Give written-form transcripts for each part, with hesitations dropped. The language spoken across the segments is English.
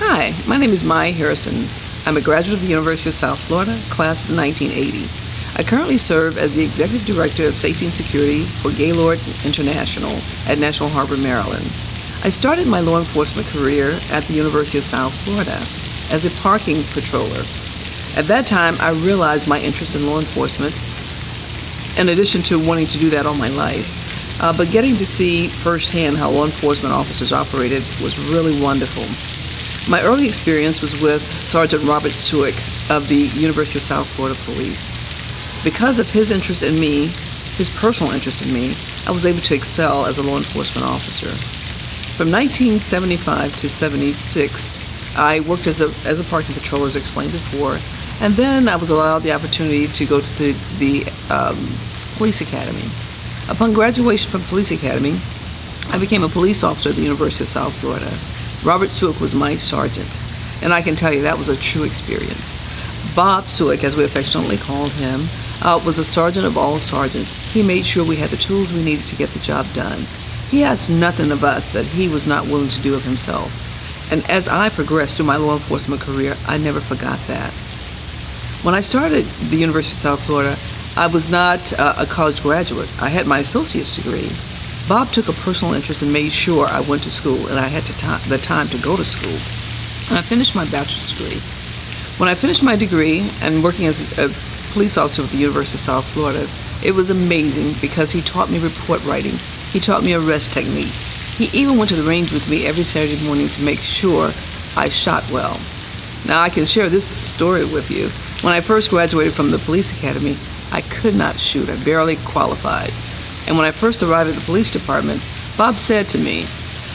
Hi, my name is Mai Harrison. I'm a graduate of the University of South Florida, class of 1980. I currently serve as the Executive Director of Safety and Security for Gaylord International at National Harbor, Maryland. I started my law enforcement career at the University of South Florida as a parking patroller. At that time, I realized my interest in law enforcement, in addition to wanting to do that all my life. But getting to see firsthand how law enforcement officers operated was really wonderful. My early experience was with Sergeant Robert Suick of the University of South Florida Police. Because of his interest in me, his personal interest in me, I was able to excel as a law enforcement officer. From 1975 to 76, I worked as a parking patroller, as explained before, and then I was allowed the opportunity to go to the police academy. Upon graduation from police academy, I became a police officer at the University of South Florida. Robert Suick was my sergeant, and I can tell you that was a true experience. Bob Suick, as we affectionately called him, was a sergeant of all sergeants. He made sure we had the tools we needed to get the job done. He asked nothing of us that he was not willing to do of himself. And as I progressed through my law enforcement career, I never forgot that. When I started the University of South Florida, I was not a college graduate. I had my associate's degree. Bob took a personal interest and made sure I went to school, and I had the time to go to school. And I finished my bachelor's degree. When I finished my degree and working as a police officer at the University of South Florida, it was amazing because he taught me report writing. He taught me arrest techniques. He even went to the range with me every Saturday morning to make sure I shot well. Now I can share this story with you. When I first graduated from the police academy, I could not shoot. I barely qualified. And when I first arrived at the police department, Bob said to me,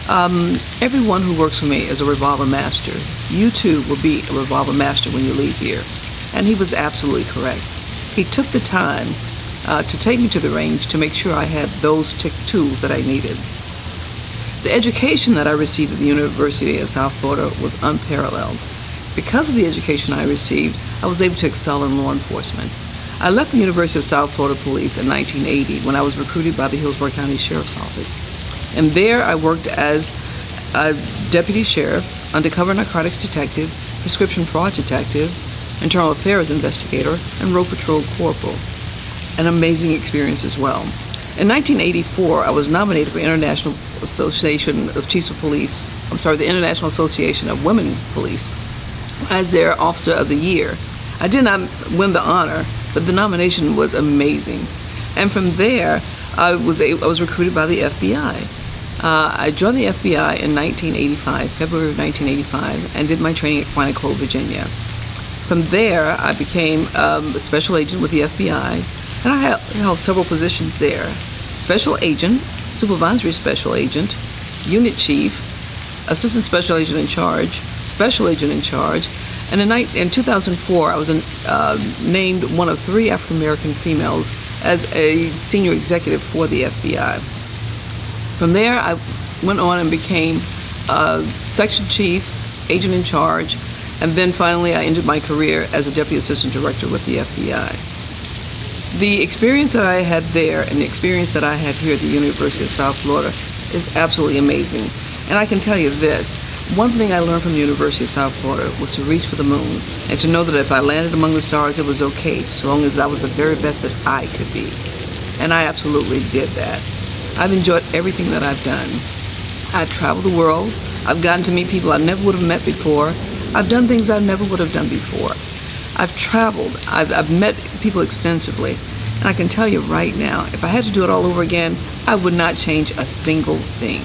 everyone who works for me is a revolver master. You too will be a revolver master when you leave here. And he was absolutely correct. He took the time to take me to the range to make sure I had those tools that I needed. The education that I received at the University of South Florida was unparalleled. Because of the education I received, I was able to excel in law enforcement. I left the University of South Florida Police in 1980 when I was recruited by the Hillsborough County Sheriff's Office. And there I worked as a deputy sheriff, undercover narcotics detective, prescription fraud detective, internal affairs investigator, and road patrol corporal. An amazing experience as well. In 1984, I was nominated for International Association of Chiefs of Police, the International Association of Women Police, as their Officer of the Year. I did not win the honor, but the nomination was amazing. And from there, I was recruited by the FBI. I joined the FBI in 1985, February of 1985, and did my training at Quantico, Virginia. From there, I became a special agent with the FBI, and I held several positions there. Special agent, supervisory special agent, unit chief, assistant special agent in charge, special agent in charge, and in 2004, I was named one of 3 African American females as a senior executive for the FBI. From there, I went on and became section chief, agent in charge, and then finally I ended my career as a deputy assistant director with the FBI. The experience that I had there and the experience that I had here at the University of South Florida is absolutely amazing. And I can tell you this, one thing I learned from the University of South Florida was to reach for the moon and to know that if I landed among the stars, it was okay, so long as I was the very best that I could be. And I absolutely did that. I've enjoyed everything that I've done. I've traveled the world. I've gotten to meet people I never would have met before. I've done things I never would have done before. I've traveled. I've met people extensively. And I can tell you right now, if I had to do it all over again, I would not change a single thing.